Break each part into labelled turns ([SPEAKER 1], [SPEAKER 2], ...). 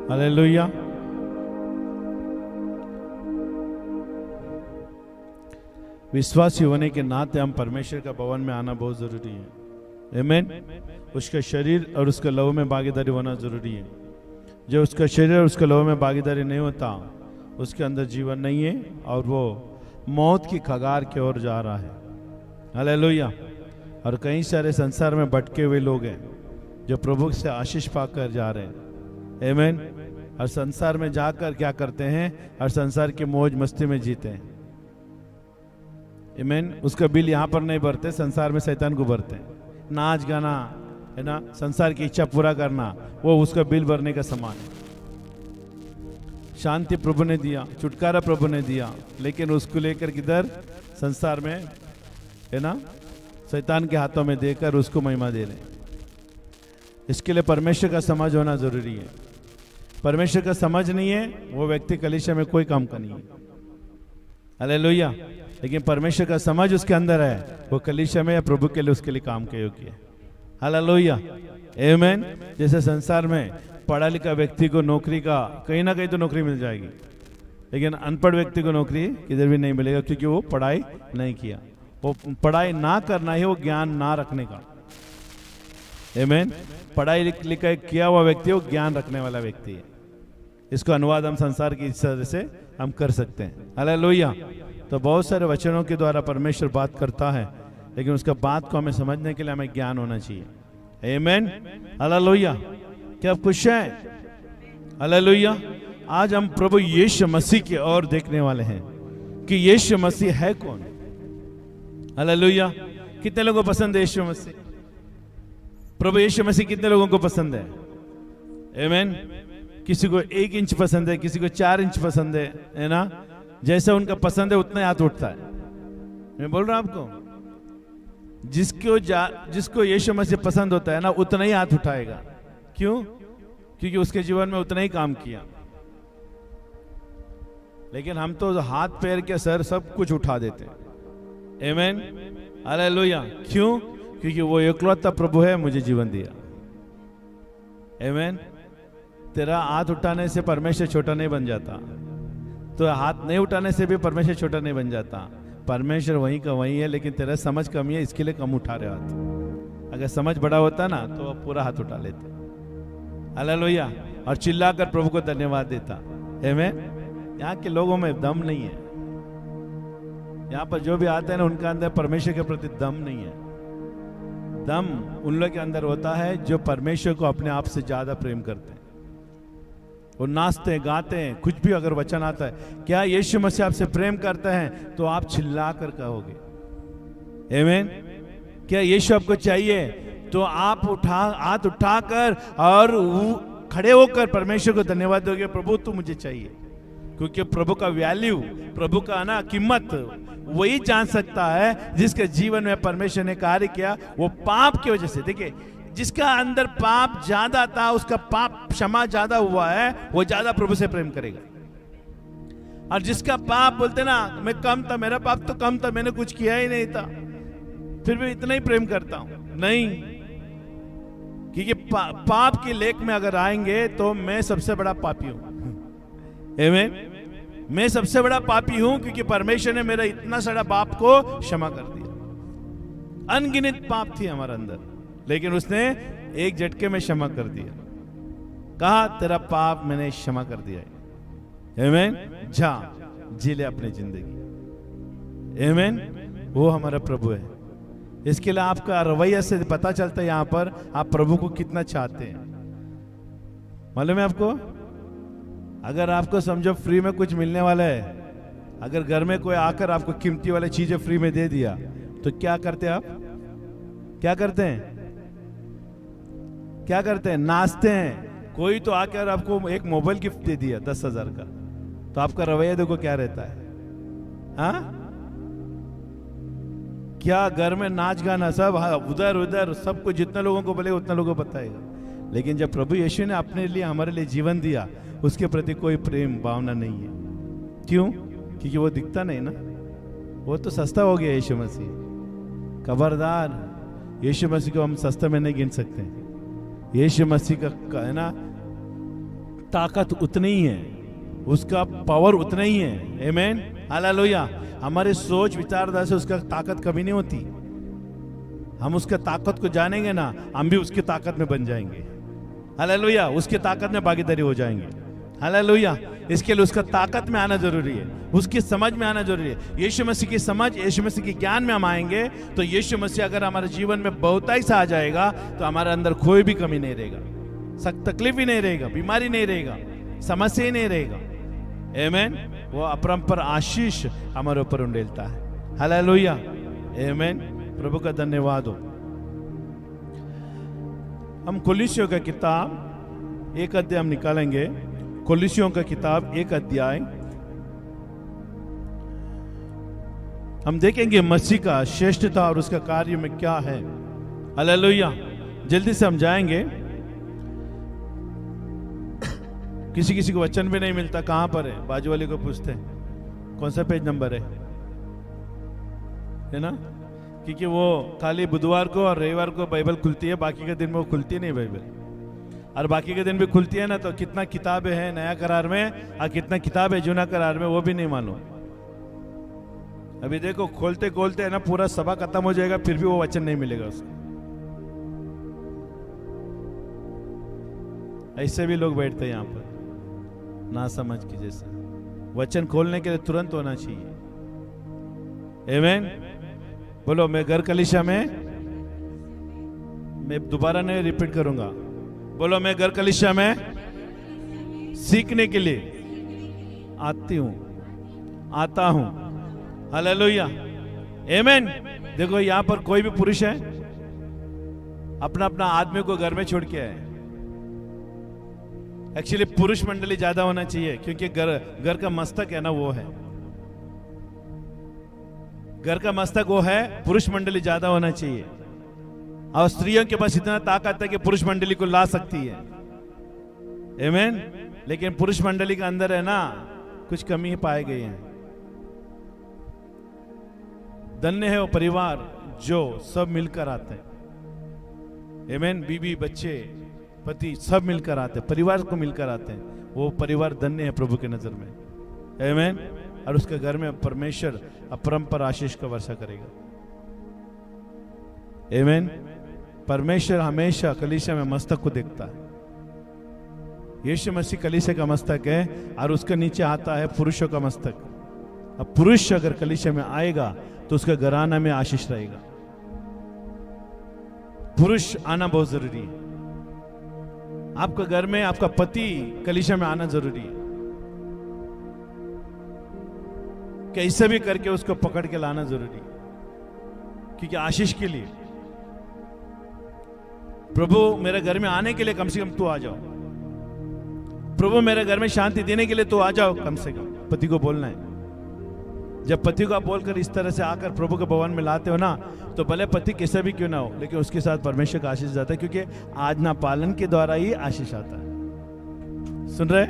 [SPEAKER 1] Hallelujah. विश्वासी होने के नाते हम परमेश्वर का भवन में आना बहुत जरूरी है। आमीन। उसका शरीर और उसके लहू में भागीदारी होना जरूरी है। जो उसका शरीर और उसके लहू में भागीदारी नहीं होता, उसके अंदर जीवन नहीं है और वो मौत की कगार की ओर जा रहा है। हालेलुया। और कई सारे संसार में भटके हुए लोग हैं जो प्रभु से आशीष पाकर जा रहे हैं। आमीन। और संसार में जाकर क्या करते हैं? और संसार की मौज मस्ती में जीते हैं। आमीन। उसका बिल यहाँ पर नहीं भरते, संसार में शैतान को भरते हैं। नाच गाना है ना, संसार की इच्छा पूरा करना, वो उसका बिल भरने का समान है। शांति प्रभु ने दिया, छुटकारा प्रभु ने दिया, लेकिन उसको लेकर किधर? संसार में है ना, शैतान के हाथों में देकर उसको महिमा दे रहे। इसके लिए परमेश्वर का समझ होना जरूरी है। परमेश्वर का समझ नहीं है, वो व्यक्ति कलीसिया में कोई काम का नहीं है। हालेलुया। लेकिन परमेश्वर का समझ उसके अंदर है, वो कलीसिया में या प्रभु के लिए उसके लिए काम के योग्य है। हालेलुया। आमीन। जैसे संसार में पढ़ा लिखा व्यक्ति को नौकरी का कहीं ना कहीं तो नौकरी मिल जाएगी, लेकिन अनपढ़ व्यक्ति को नौकरी किधर भी नहीं मिलेगा, क्योंकि वो पढ़ाई नहीं किया। वो पढ़ाई ना करना ही वो ज्ञान ना रखने का। आमीन। पढ़ाई लिखा किया हुआ व्यक्ति वो ज्ञान रखने वाला व्यक्ति है। इसको अनुवाद हम संसार की इस तरह से हम कर सकते हैं। हालेलुया। तो बहुत सारे वचनों के द्वारा परमेश्वर बात करता है, लेकिन उसका बात को हमें समझने के लिए हमें ज्ञान होना चाहिए। आमीन। हालेलुया। क्या आप खुश हैं? हालेलुया। आज हम प्रभु यीशु मसीह की ओर देखने वाले हैं कि यीशु मसीह है कौन। हालेलुया। कितने लोगों को पसंद है यीशु मसीह? प्रभु यीशु मसीह कितने लोगों को पसंद है? आमीन। किसी को 1 इंच पसंद है, किसी को 4 इंच पसंद है ना। जैसा उनका पसंद है उतना हाथ उठता है। मैं बोल रहा हूं आपको, जिसको यीशु मसीह पसंद होता है ना, उतना ही हाथ उठाएगा। क्यों? क्योंकि उसके जीवन में उतना ही काम किया। लेकिन हम तो हाथ पैर के सर सब कुछ उठा देते हैं। आमीन। हालेलुया। क्यों? क्योंकि वो इकलौता प्रभु है, मुझे जीवन दिया। आमीन। तेरा हाथ उठाने से परमेश्वर छोटा नहीं बन जाता, तो हाथ नहीं उठाने से भी परमेश्वर छोटा नहीं बन जाता। परमेश्वर वहीं का वहीं है, लेकिन तेरा समझ कमी है, इसके लिए कम उठा रहे हाथ। अगर समझ बड़ा होता ना तो पूरा हाथ उठा लेते। हालेलुया। और चिल्लाकर प्रभु को धन्यवाद देता। आमीन। यहाँ के लोगों में दम नहीं है। यहाँ पर जो भी आते हैं ना, उनका अंदर परमेश्वर के प्रति दम नहीं है। दम उन लोग के अंदर होता है जो परमेश्वर को अपने आप से ज्यादा प्रेम करते हैं। वो नाचते हैं, गाते हैं, कुछ भी अगर वचन आता है, क्या यीशु मसीह आपसे प्रेम करते हैं, तो आप चिल्ला कर कहोगे। आमीन। क्या यीशु आपको चाहिए, तो आप हाथ उठाकर और खड़े होकर परमेश्वर को धन्यवाद दोगे, प्रभु तू मुझे चाहिए। क्योंकि प्रभु का वैल्यू, प्रभु का ना कीमत वही जान सकता है जिसके जीवन में परमेश्वर ने कार्य किया। वो पाप की वजह से, देखिए, जिसका अंदर पाप ज्यादा था, उसका पाप क्षमा ज्यादा हुआ है, वो ज्यादा प्रभु से प्रेम करेगा। और जिसका पाप बोलते ना, मैं कम था, मेरा पाप तो कम था, मैंने कुछ किया ही नहीं था, फिर भी इतना ही प्रेम करता हूं, नहीं। क्योंकि पाप की लेख में अगर आएंगे तो मैं सबसे बड़ा पापी हूं। आमीन। मैं सबसे बड़ा पापी हूं, क्योंकि परमेश्वर ने मेरा इतना सारा पाप को क्षमा कर दिया। अनगिनत पाप थी हमारे अंदर, लेकिन उसने एक झटके में क्षमा कर दिया। कहा, तेरा पाप मैंने क्षमा कर दिया है। आमीन। जा जी ले अपनी जिंदगी। आमीन। वो हमारा प्रभु है। इसके लिए आपका रवैया से पता चलता है यहाँ पर आप प्रभु को कितना चाहते हैं। मालूम है आपको? अगर आपको समझो फ्री में कुछ मिलने वाला है, अगर घर में कोई आकर आपको कीमती वाली चीजें फ्री में दे दिया, तो क्या करते हैं आप? क्या करते हैं? क्या करते हैं? नाचते हैं। कोई तो आकर आपको एक मोबाइल गिफ्ट दे दिया 10,000 का, तो आपका रवैया देखो क्या रहता है। हाँ, क्या घर में नाच गाना सब उधर उधर सब कुछ, जितने लोगों को बोले उतना लोगों को बताएगा। लेकिन जब प्रभु यीशु ने अपने लिए हमारे लिए जीवन दिया, उसके प्रति कोई प्रेम भावना नहीं है। क्यों? क्योंकि वो दिखता नहीं ना, वो तो सस्ता हो गया यीशु मसीह। खबरदार, यीशु मसीह को हम सस्ते में नहीं गिन सकते। यीशु मसीह का है ना, ताकत उतनी ही है, उसका पावर उतना ही है। आमीन, हालेलुया। हमारे सोच विचारधारा से उसका ताकत कभी नहीं होती। हम उसका ताकत को जानेंगे ना, हम भी उसकी ताकत में बन जाएंगे। हालेलुया, उसकी ताकत में भागीदारी हो जाएंगे। हालेलुया। इसके लिए उसका ताकत में आना जरूरी है, उसकी समझ में आना जरूरी है। यीशु मसीह की समझ, यीशु मसीह के ज्ञान में हम आएंगे तो यीशु मसीह अगर हमारे जीवन में बहुताई से आ जाएगा तो हमारे अंदर कोई भी कमी नहीं रहेगा, सख्त तकलीफ ही नहीं रहेगा, बीमारी नहीं रहेगा, समस्या ही नहीं रहेगा। आमीन। वो अपरंपर आशीष हमारे ऊपर उंडेलता है। हालेलुया, आमीन। प्रभु का धन्यवाद हो। हम कोलोसियों का किताब 1 अध्याय हम निकालेंगे। कोलोसियों का किताब 1 अध्याय हम देखेंगे मसीह का श्रेष्ठता और उसका कार्य में क्या है। हालेलुया। जल्दी से हम जाएंगे। किसी किसी को वचन भी नहीं मिलता, कहां पर है, बाजू वाले को पूछते हैं कौन सा पेज नंबर है ना, क्योंकि वो खाली बुधवार को और रविवार को बाइबल खुलती है, बाकी के दिन में वो खुलती नहीं बाइबल। और बाकी के दिन भी खुलती है ना तो कितना किताबें हैं नया करार में और कितना किताब है जूना करार में वो भी नहीं मालूम। अभी देखो खोलते खोलते है ना पूरा सभा खत्म हो जाएगा फिर भी वो वचन नहीं मिलेगा उसको। ऐसे भी लोग बैठते हैं यहाँ पर ना समझ की जैसे। वचन खोलने के लिए तुरंत होना चाहिए। आमीन। बोलो, मैं घर कलीसिया में, मैं दोबारा नहीं रिपीट करूंगा। बोलो, मैं घर कलीसिया में सीखने के लिए आती हूं, आता हूं। हालेलुया, आमीन। देखो यहां पर कोई भी पुरुष है अपना अपना आदमी को घर में छोड़ के आए। एक्चुअली पुरुष मंडली ज्यादा होना चाहिए क्योंकि घर का मस्तक है ना वो है, घर का मस्तक वो है, पुरुष मंडली ज्यादा होना चाहिए। और स्त्रियों के पास इतना ताकत है कि पुरुष मंडली को ला सकती है। आमीन। लेकिन पुरुष मंडली के अंदर है ना कुछ कमी पाए गए हैं। धन्य है वो परिवार जो सब मिलकर आते हैं। आमीन। बीवी बच्चे पति सब मिलकर आते हैं, परिवार को मिलकर आते हैं। वो परिवार धन्य है प्रभु के नजर में। आमीन। और उसके घर में परमेश्वर अपरंपर आशीष का वर्षा करेगा। आमीन। परमेश्वर हमेशा कलीसिया में मस्तक को देखता है। यीशु मसीह कलीसिया का मस्तक है और उसके नीचे आता है पुरुषों का मस्तक। अब पुरुष अगर कलीसिया में आएगा तो उसका घराना में आशीष रहेगा। पुरुष आना बहुत जरूरी है। आपका घर में आपका पति कलीसिया में आना जरूरी है। कैसे भी करके उसको पकड़ के लाना जरूरी है क्योंकि आशीष के लिए। प्रभु मेरे घर में आने के लिए कम से कम तू आ जाओ। प्रभु मेरे घर में शांति देने के लिए तू आ जाओ, कम से कम पति को बोलना है। जब पति को आप बोलकर इस तरह से आकर प्रभु के भवन में लाते हो ना तो भले पति कैसे भी क्यों ना हो लेकिन उसके साथ परमेश्वर का आशीष जाता है क्योंकि आज्ञा पालन के द्वारा ही आशीष आता है। सुन रहे?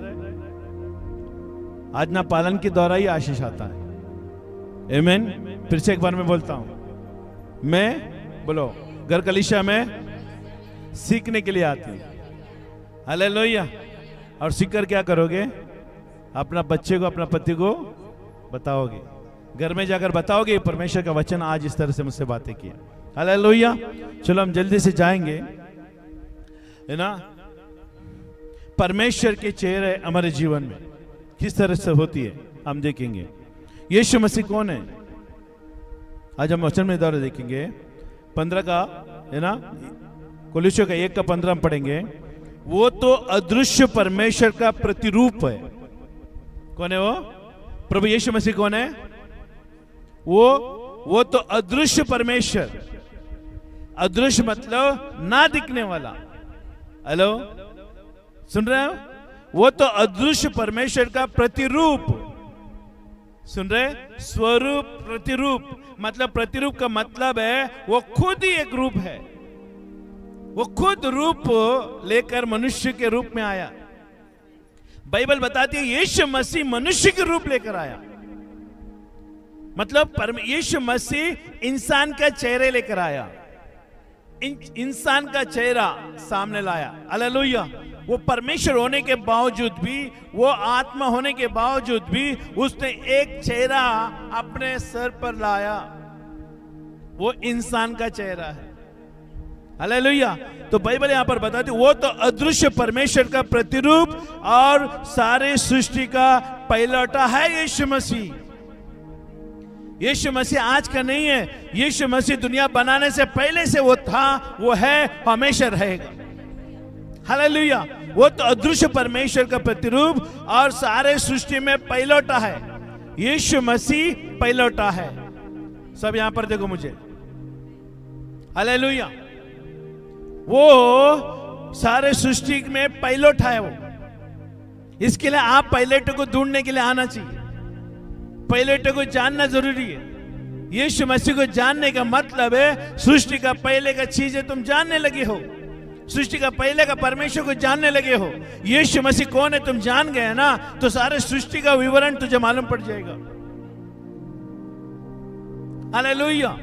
[SPEAKER 1] आज्ञा पालन के द्वारा ही आशीष आता है। आमीन। फिर से एक बार मैं बोलता हूं, मैं बोलो घर कलीसिया में सीखने के लिए आती हूं। हालेलुया। और सीखकर क्या करोगे? अपना बच्चे को अपना पति को बताओगे, घर में जाकर बताओगे परमेश्वर का वचन आज इस तरह से मुझसे बातें किया। हालेलुया। चलो हम जल्दी से जाएंगे, है ना। परमेश्वर के चेहरे हमारे जीवन में किस तरह से होती है हम देखेंगे। यीशु मसीह कौन है? आज हम वचन में द्वारा देखेंगे 15 का, है ना, कोलोसियों का 1 का 15 हम पढ़ेंगे। वो तो अदृश्य परमेश्वर का प्रतिरूप है। कौन है वो? प्रभु यीशु मसीह कौन है? वो तो अदृश्य परमेश्वर। अदृश्य मतलब ना दिखने वाला। हेलो, सुन रहे हो? वो तो अदृश्य परमेश्वर का प्रतिरूप। सुन रहे? स्वरूप, प्रतिरूप मतलब, प्रतिरूप का मतलब है वो खुद ही एक रूप है। वो खुद रूप लेकर मनुष्य के रूप में आया। बाइबल बताती है यीशु मसीह मनुष्य के रूप लेकर आया। मतलब यीशु मसीह इंसान का चेहरे लेकर आया, इंसान का चेहरा सामने लाया। हालेलुया। वो परमेश्वर होने के बावजूद भी, वो आत्मा होने के बावजूद भी उसने एक चेहरा अपने सर पर लाया, वो इंसान का चेहरा है। हालेलुया। तो बाइबल यहां पर बताती वो तो अदृश्य परमेश्वर का प्रतिरूप और सारे सृष्टि का पहिलौठा है यीशु मसीह। यीशु मसीह आज का नहीं है, यीशु मसीह दुनिया बनाने से पहले से वो था, वो है, हमेशा रहेगा। हालेलुया। वो तो अदृश्य परमेश्वर का प्रतिरूप और सारे सृष्टि में पहिलौठा है। यीशु मसीह पहिलौठा है। सब यहां पर देखो मुझे। हालेलुया। वो सारे सृष्टि में पहिलौठा है वो। इसके लिए आप पहिलौठे को ढूंढने के लिए आना चाहिए, पहिलौठे को जानना जरूरी है। यीशु मसीह को जानने का मतलब है सृष्टि का पहले का चीजें तुम जानने लगे हो, सृष्टि का पहले का परमेश्वर को जानने लगे हो। यीशु मसीह कौन है तुम जान गए ना, तो सारे सृष्टि का विवरण तुझे मालूम पड़ जाएगा। हालेलुया।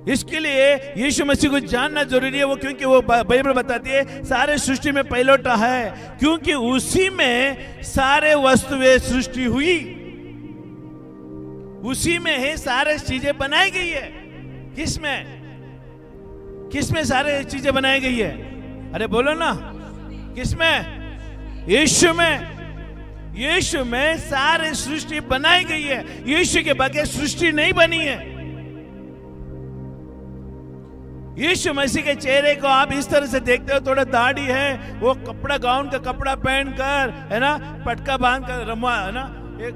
[SPEAKER 1] इसके लिए यीशु मसीह को जानना जरूरी है वो, क्योंकि वो बाइबल बताती है सारे सृष्टि में पहिलौठा है, क्योंकि उसी में सारे वस्तुएं सृष्टि हुई, उसी में है सारे चीजें बनाई गई है। किसमें सारे चीजें बनाई गई है? अरे बोलो ना, किसमें? यीशु में। यीशु में सारे सृष्टि बनाई गई है। यीशु के बगैर सृष्टि नहीं बनी है। यीशु मसीह के चेहरे को आप इस तरह से देखते हो, थोड़ा दाढ़ी है, वो कपड़ा, गाउन का कपड़ा पहनकर, है ना, पटका बांध कर, रमुआ, है ना, एक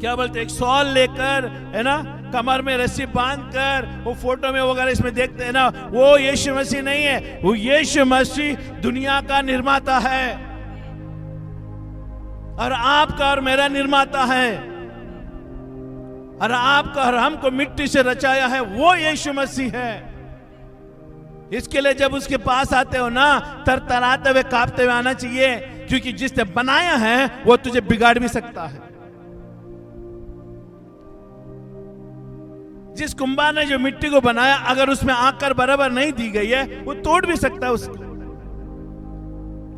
[SPEAKER 1] क्या बोलते, एक शॉल लेकर, है ना, कमर में रस्सी बांधकर वो फोटो में वगैरह इसमें देखते हैं ना, वो यीशु मसीह नहीं है। वो यीशु मसीह दुनिया का निर्माता है और आपका और मेरा निर्माता है, और आपका और हमको मिट्टी से रचाया है, वो यीशु मसीह है। इसके लिए जब उसके पास आते हो ना, तरतराते हुए, कांपते हुए आना चाहिए, क्योंकि जिसने बनाया है वो तुझे बिगाड़ भी सकता है। जिस कुंभार ने जो मिट्टी को बनाया, अगर उसमें आकार बराबर नहीं दी गई है, वो तोड़ भी सकता है उसको।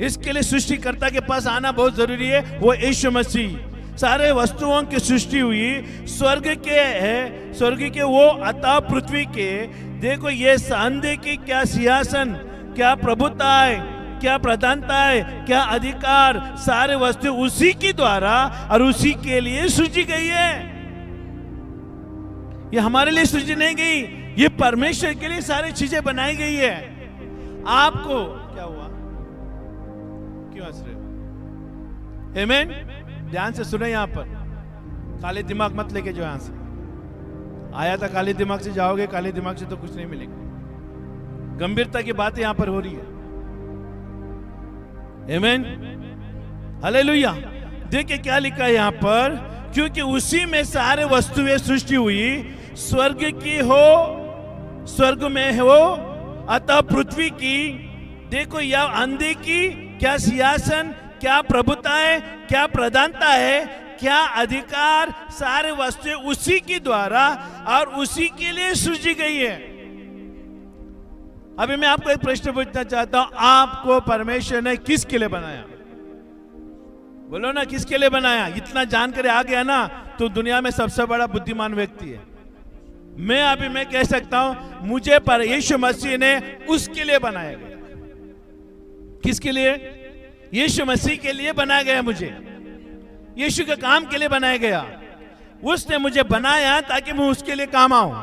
[SPEAKER 1] इसके लिए सृष्टिकर्ता के पास आना बहुत जरूरी है, वो यीशु मसीह। सारे वस्तुओं की सृष्टि हुई स्वर्ग के है, स्वर्ग के वो अतः पृथ्वी के। देखो ये सांधे की क्या सिंहासन, क्या प्रभुता है, क्या प्रधानता है, क्या अधिकार, सारे वस्तु उसी के द्वारा और उसी के लिए सृजी गई है। ये हमारे लिए सृजी नहीं गई, ये परमेश्वर के लिए सारी चीजें बनाई गई है। आपको क्या हुआ, क्यों हंस रहे हो? आमीन। ध्यान से सुने, यहां पर काले दिमाग मत लेके जो यहां से आया था, काले दिमाग से जाओगे, काले दिमाग से तो कुछ नहीं मिलेगा। गंभीरता की बात यहां पर हो रही है। आमीन, हालेलुया। देखिए क्या लिखा है यहां पर, क्योंकि उसी में सारे वस्तुएं सृष्टि हुई, स्वर्ग की हो, स्वर्ग में हो, अतः पृथ्वी की। देखो यह अंधे की क्या सिंहासन, क्या प्रभुता है, क्या प्रधानता है, क्या अधिकार, सारे वस्तुएं उसी के द्वारा और उसी के लिए सृजी गई है। अभी मैं आपको एक प्रश्न पूछना चाहता हूं, आपको परमेश्वर ने किसके लिए बनाया? बोलो ना, किसके लिए बनाया? इतना जानकर आ गया ना, तो दुनिया में सबसे बड़ा बुद्धिमान व्यक्ति है। मैं कह सकता हूं, मुझे पर यीशु मसीह ने उसके लिए बनाया गया। किसके लिए? यीशु मसीह के लिए बनाया गया। मुझे यीशु के काम के लिए बनाया गया। उसने मुझे बनाया ताकि मैं उसके लिए काम आऊं।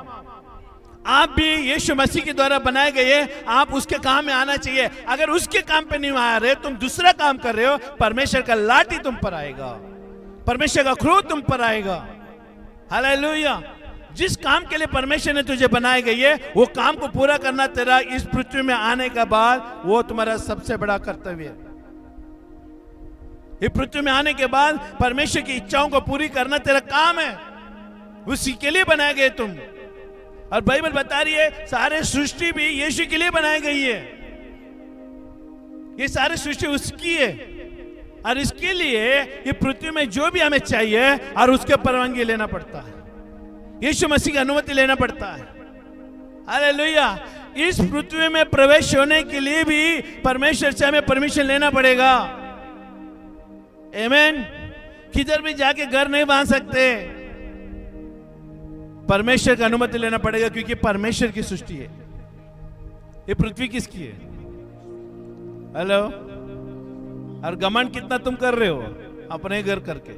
[SPEAKER 1] आप भी यीशु मसीह के द्वारा बनाए गए, आप उसके काम में आना चाहिए। अगर उसके काम पे नहीं आ रहे, तुम दूसरा काम कर रहे हो, परमेश्वर का लाठी तुम पर आएगा, परमेश्वर का क्रोध तुम पर आएगा। हालेलुया। जिस काम के लिए परमेश्वर ने तुझे बनाए गई है, वो काम को पूरा करना तेरा इस पृथ्वी में आने के बाद वो तुम्हारा सबसे बड़ा कर्तव्य है। इस पृथ्वी में आने के बाद परमेश्वर की इच्छाओं को पूरी करना तेरा काम है, उसी के लिए बनाए गए तुम। और बाइबल बता रही है सारे सृष्टि भी यीशु के लिए बनाई गई है। ये सारी सृष्टि उसकी है, और इसके लिए ये पृथ्वी में जो भी हमें चाहिए और उसके परवानगी लेना पड़ता है, यीशु मसीह की अनुमति लेना पड़ता है। हालेलुया। इस पृथ्वी में प्रवेश होने के लिए भी परमेश्वर से हमें परमिशन लेना पड़ेगा। आमीन। किधर भी जाके घर नहीं बांध सकते, परमेश्वर की अनुमति लेना पड़ेगा, क्योंकि परमेश्वर की सृष्टि है। ये पृथ्वी किसकी है? हेलो। और घमंड कितना तुम कर रहे हो अपने घर करके?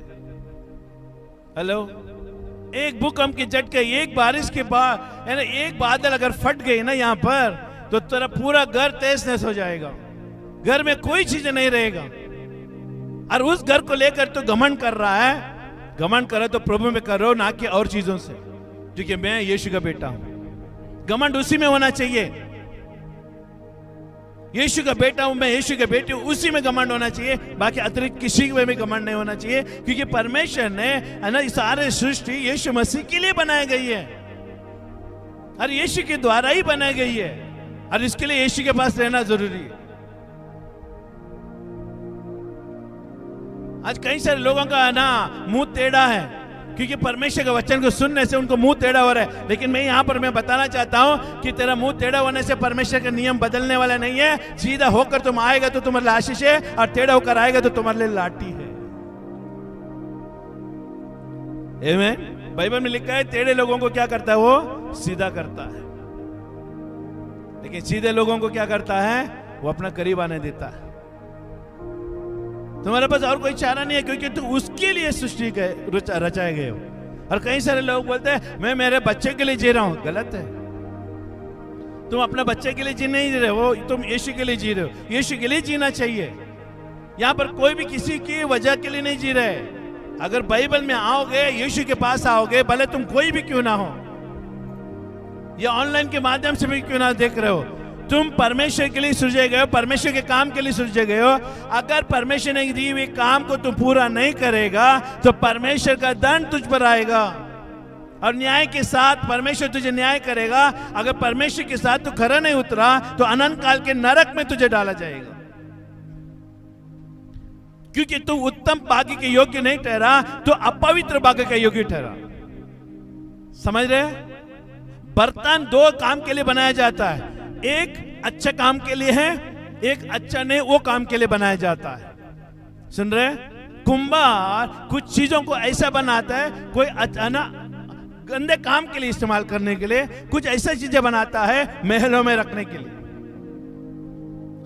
[SPEAKER 1] हेलो। एक भूकंप के झटके, एक बारिश के बाद, एक बादल अगर फट गई ना यहाँ पर, तो तेरा पूरा घर तहस नहस हो जाएगा। घर में कोई चीज नहीं रहेगा। और उस घर को लेकर तो घमंड कर रहा है। घमंड करे तो प्रभु में कर रहे हो, ना कि और चीजों से, क्योंकि मैं यीशु का बेटा हूं। घमंड उसी में होना चाहिए। यीशु का बेटा हूं मैं, यीशु के बेटे हूं, उसी में घमंड होना चाहिए। बाकी अतिरिक्त किसी में भी घमंड नहीं होना चाहिए, क्योंकि परमेश्वर ने, है ना, सारे सृष्टि यीशु मसीह के लिए बनाई गई है और यीशु के द्वारा ही बनाई गई है, और इसके लिए यीशु के पास रहना जरूरी है। आज कई सारे लोगों का ना मुंह टेढ़ा है, क्योंकि परमेश्वर के वचन को सुनने से उनको मुंह टेढ़ा हो रहा है। लेकिन मैं यहाँ पर मैं बताना चाहता हूँ कि तेरा मुंह टेढ़ा होने से परमेश्वर का नियम बदलने वाला नहीं है। सीधा होकर तुम आएगा तो तुम्हारे लिए आशीष है, और टेढ़ा होकर आएगा तो तुम्हारे लिए लाठी है। आमीन। बाइबल में लिखा है टेढ़े लोगों को क्या करता है? वो सीधा करता है। लेकिन सीधे लोगों को क्या करता है? वो अपना करीब आने देता है। तुम्हारे पास और कोई चारा नहीं है, क्योंकि तुम उसके लिए सृष्टि रचाए गए हो। और कई सारे लोग बोलते हैं मैं मेरे बच्चे के लिए जी रहा हूं। गलत है। तुम अपने बच्चे के लिए जी नहीं रहे हो, तुम यीशु के लिए जी रहे हो। यीशु के लिए जीना चाहिए। यहां पर कोई भी किसी की वजह के लिए नहीं जी रहे। अगर बाइबल में आओगे, यीशु के पास आओगे, भले तुम कोई भी क्यों ना हो, या ऑनलाइन के माध्यम से भी क्यों ना देख रहे हो, तुम परमेश्वर के लिए सृजे गए हो, परमेश्वर के काम के लिए सृजे गए हो। अगर परमेश्वर ने दी हुई काम को तुम पूरा नहीं करेगा तो परमेश्वर का दंड तुझ पर आएगा, और न्याय के साथ परमेश्वर तुझे न्याय करेगा। अगर परमेश्वर के साथ तू खरा नहीं उतरा तो अनंत काल के नरक में तुझे डाला जाएगा, क्योंकि तू उत्तम भाग्य के योग्य नहीं ठहरा, तो अपवित्र भाग्य के योग्य ठहरा। समझ रहे? बर्तन दो काम के लिए बनाया जाता है, एक अच्छा काम के लिए है, एक अच्छा नहीं वो काम के लिए बनाया जाता है। सुन रहे? कुंभार कुछ चीजों को ऐसा बनाता है, कोई ना गंदे काम के लिए इस्तेमाल करने के लिए, कुछ ऐसा चीजें बनाता है महलों में रखने के लिए।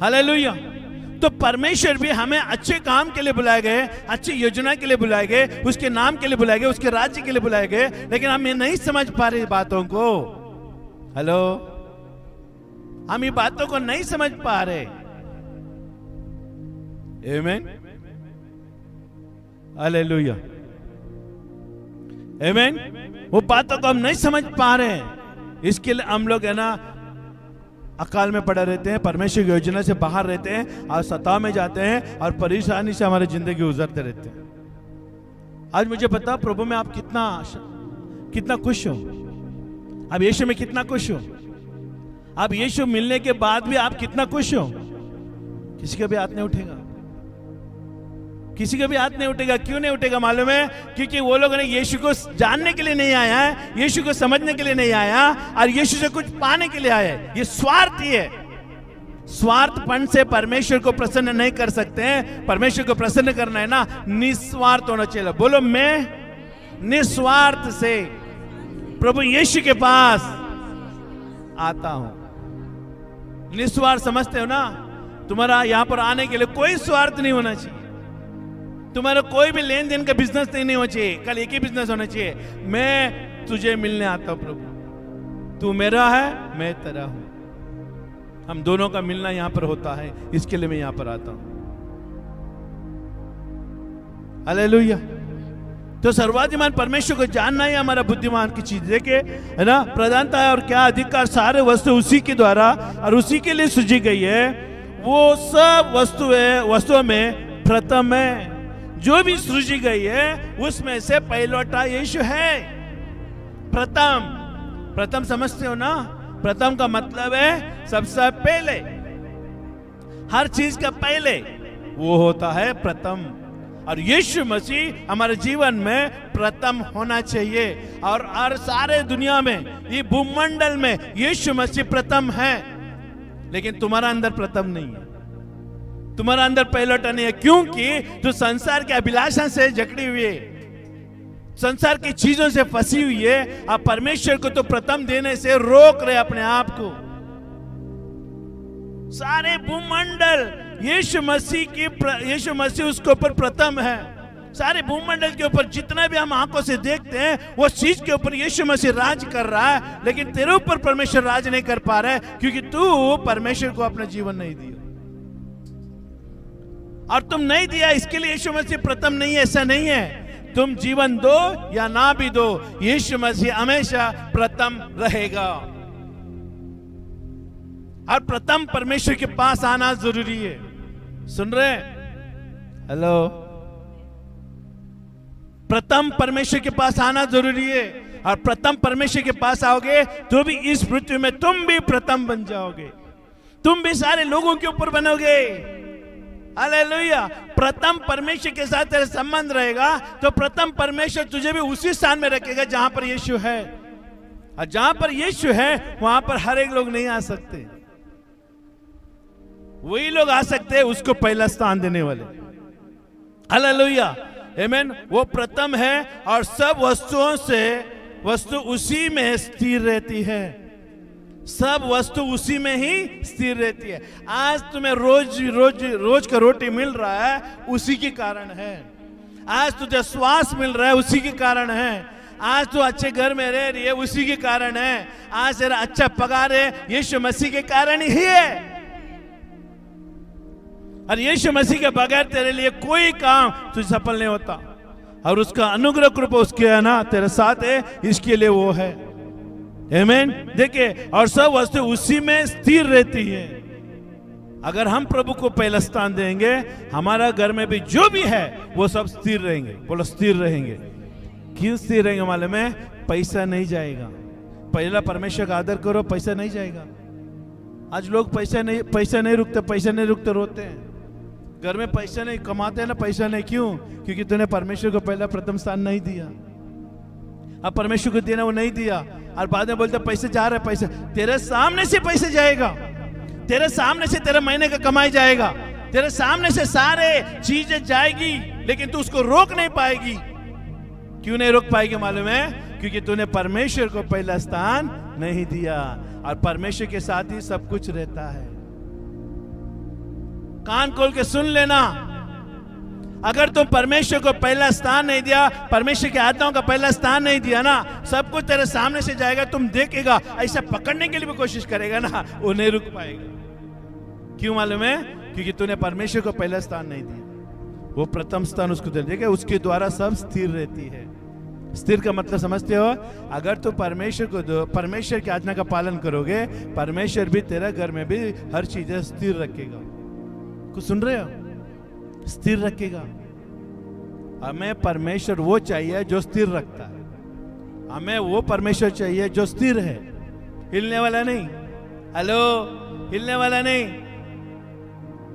[SPEAKER 1] हालेलुया। तो परमेश्वर भी हमें अच्छे काम के लिए बुलाए गए, अच्छी योजना के लिए बुलाए गए, उसके नाम के लिए बुलाए गए, उसके राज्य के लिए बुलाए गए, लेकिन हम ये नहीं समझ पा रहे बातों को। हेलो। हम ये बातों को नहीं समझ पा रहे। आमीन। हालेलुया। आमीन। वो बातों को हम नहीं समझ पा रहे हैं, इसके लिए हम लोग है ना अकाल में पड़े रहते हैं, परमेश्वर की योजना से बाहर रहते हैं, और सताव में जाते हैं, और परेशानी से हमारी जिंदगी गुजरते रहते हैं। आज मुझे पता प्रभु में आप कितना खुश हो, आप यीशु में कितना खुश हो, आप यीशु मिलने के बाद भी आप कितना खुश हो। किसी का भी हाथ नहीं उठेगा, किसी का भी हाथ नहीं उठेगा। क्यों नहीं उठेगा मालूम है? क्योंकि वो लोग ने यीशु को जानने के लिए नहीं आया है, यीशु को समझने के लिए नहीं आया, और यीशु से कुछ पाने के लिए आया है। ये स्वार्थी है। स्वार्थपन से परमेश्वर को प्रसन्न नहीं कर सकते हैं। परमेश्वर को प्रसन्न करना है ना, निस्वार्थ होना चाहिए। बोलो, मैं निस्वार्थ से प्रभु यीशु के पास आता हूं। निस्वार्थ समझते हो ना? तुम्हारा यहां पर आने के लिए कोई स्वार्थ नहीं होना चाहिए। तुम्हारा कोई भी लेन देन का बिजनेस नहीं होना चाहिए। कल एक ही बिजनेस होना चाहिए, मैं तुझे मिलने आता हूं प्रभु, तू मेरा है मैं तेरा हूं। हम दोनों का मिलना यहां पर होता है, इसके लिए मैं यहां पर आता हूं। हालेलुया। तो सर्वाधिमान परमेश्वर को जानना ही हमारा बुद्धिमान की चीज है, है ना? प्रधानता है और क्या अधिकार, सारे वस्तु उसी के द्वारा और उसी के लिए सृजी गई है। वो सब वस्तुओं में प्रथम है। जो भी सृजी गई है उसमें से पहलौठा यीशु है। प्रथम समझते हो ना? प्रथम का मतलब है सबसे पहले, हर चीज का पहले वो होता है प्रथम। और यीशु मसीह हमारे जीवन में प्रथम होना चाहिए। और सारे दुनिया में, ये भूमंडल में यीशु मसीह प्रथम है, लेकिन तुम्हारा अंदर प्रथम नहीं है, तुम्हारा अंदर पहलोटा नहीं है, क्योंकि तू संसार के अभिलाषा से जकड़ी हुई है, संसार की चीजों से फंसी हुई है। अब परमेश्वर को तो प्रथम देने से रोक रहे अपने आप को। सारे भूमंडल यीशु मसीह उसके ऊपर प्रथम है। सारे भूमंडल के ऊपर जितना भी हम आंखों से देखते हैं, वो चीज के ऊपर यीशु मसीह राज कर रहा है, लेकिन तेरे ऊपर परमेश्वर राज नहीं कर पा रहा है, क्योंकि तू परमेश्वर को अपना जीवन नहीं दिया। और तुम नहीं दिया, इसके लिए यीशु मसीह प्रथम नहीं है, ऐसा नहीं है। तुम जीवन दो या ना भी दो, यीशु मसीह हमेशा प्रथम रहेगा। और प्रथम परमेश्वर के पास आना जरूरी है। सुन रहे? हेलो, प्रथम परमेश्वर के पास आना जरूरी है। और प्रथम परमेश्वर के पास आओगे तो भी इस पृथ्वी में तुम भी प्रथम बन जाओगे, तुम भी सारे लोगों के ऊपर बनोगे। हालेलुया। प्रथम परमेश्वर के साथ तेरा संबंध रहेगा तो प्रथम परमेश्वर तुझे भी उसी स्थान में रखेगा जहां पर यीशु है। और जहां पर यीशु है वहां पर हर एक लोग नहीं आ सकते, वही लोग आ सकते हैं उसको पहला स्थान देने वाले। हालेलुया, आमीन। वो प्रथम है और सब वस्तुओं से वस्तु उसी में स्थिर रहती है, सब वस्तु उसी में ही स्थिर रहती है। आज तुम्हें रोज का रोटी मिल रहा है, उसी के कारण है। आज तुझे श्वास मिल रहा है, उसी के कारण है। आज तू अच्छे घर में रह रही है, उसी के कारण है। आज तेरा अच्छा पगार है, यीशु मसीह के कारण ही है। और यीशु मसीह के बगैर तेरे लिए कोई काम तुझे सफल नहीं होता। और उसका अनुग्रह कृपा उसके है ना तेरे साथ है, इसके लिए वो है। आमीन। देखिए, और सब वस्तु उसी में स्थिर रहती है। अगर हम प्रभु को पहला स्थान देंगे, हमारा घर में भी जो भी है वो सब स्थिर रहेंगे। बोलो, स्थिर रहेंगे। क्यों स्थिर रहेंगे मालूम है? पैसा नहीं जाएगा। पहला परमेश्वर का आदर करो, पैसा नहीं जाएगा। आज लोग पैसा नहीं रुकते रोते हैं। घर में पैसा नहीं कमाते हैं ना, पैसा नहीं। क्यों? क्योंकि तूने परमेश्वर को पहला प्रथम स्थान नहीं दिया। अब परमेश्वर को देना वो नहीं दिया, और बाद में बोलते पैसे जा रहे, पैसे तेरे सामने से पैसे जाएगा, तेरे सामने से तेरे महीने का कमाई जाएगा, तेरे सामने से सारे चीजें जाएगी, लेकिन तू उसको रोक नहीं पाएगी। क्यों नहीं रोक पाएगी मालूम है? क्योंकि तूने परमेश्वर को पहला स्थान नहीं दिया। और परमेश्वर के साथ ही सब कुछ रहता है। कान खोल के सुन लेना, अगर तुम परमेश्वर को पहला स्थान नहीं दिया, परमेश्वर की आज्ञाओं का पहला स्थान नहीं दिया ना, सब कुछ तेरे सामने से जाएगा, तुम देखेगा, ऐसा पकड़ने के लिए भी कोशिश करेगा ना, वो नहीं रुक पाएगा। क्यों मालूम है? क्योंकि तूने परमेश्वर को पहला स्थान नहीं दिया। वो प्रथम स्थान उसको दे देगा, उसके द्वारा सब स्थिर रहती है। स्थिर का मतलब समझते हो? अगर तू परमेश्वर की आज्ञा का पालन करोगे, परमेश्वर भी तेरा घर में भी हर चीज स्थिर रखेगा। कुछ सुन रहे हो? स्थिर रखेगा। हमें परमेश्वर वो चाहिए जो स्थिर रखता है। हमें वो परमेश्वर चाहिए जो स्थिर है, हिलने वाला नहीं। हेलो, हिलने वाला नहीं।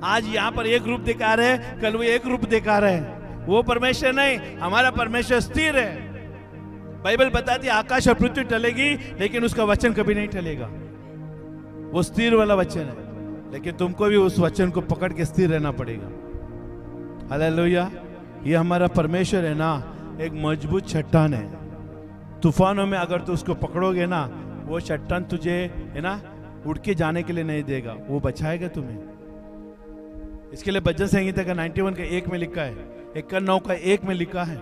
[SPEAKER 1] आज यहां पर एक रूप दिखा रहे हैं, कल वो एक रूप दिखा रहे हैं। वो परमेश्वर नहीं, हमारा परमेश्वर स्थिर है। बाइबल बताती है आकाश और पृथ्वी टलेगी, लेकिन उसका वचन कभी नहीं टलेगा। वो स्थिर वाला वचन है, लेकिन तुमको भी उस वचन को पकड़ के स्थिर रहना पड़ेगा। हालेलुया। ये हमारा परमेश्वर है ना, एक मजबूत चट्टान है। तूफानों में अगर तू उसको पकड़ोगे ना, वो चट्टान तुझे है ना उड़ के जाने के लिए नहीं देगा, वो बचाएगा तुम्हें। इसके लिए भजन संहिता का 91 का 1 में लिखा है, 91 का 1 में लिखा है,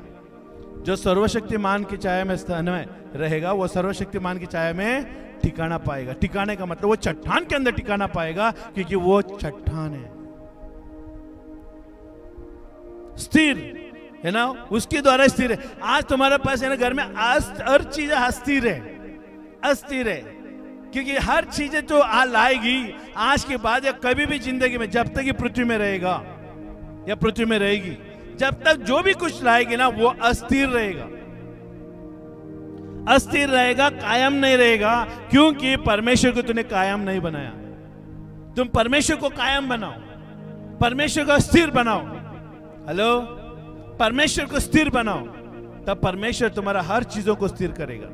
[SPEAKER 1] जो सर्वशक्तिमान की छाया में स्थान में रहेगा, वो सर्वशक्तिमान की छाया में ठिकाना पाएगा। ठिकाने का मतलब वो चट्टान के अंदर ठिकाना पाएगा, क्योंकि वो चट्टान है, स्थिर है ना, उसके द्वारा स्थिर है। आज तुम्हारे पास है ना घर में हर चीज अस्थिर है, अस्थिर है, क्योंकि हर चीजें तो लाएगी आज के बाद या कभी भी जिंदगी में, जब तक ये पृथ्वी में रहेगा या पृथ्वी में रहेगी, जब तक जो भी कुछ लाएगी ना वो अस्थिर रहेगा, अस्थिर रहेगा, कायम नहीं रहेगा। क्योंकि परमेश्वर को तूने कायम नहीं बनाया। तुम परमेश्वर को कायम बनाओ, परमेश्वर को स्थिर बनाओ। हेलो, परमेश्वर को स्थिर बनाओ, तब परमेश्वर तुम्हारा हर चीजों को स्थिर करेगा।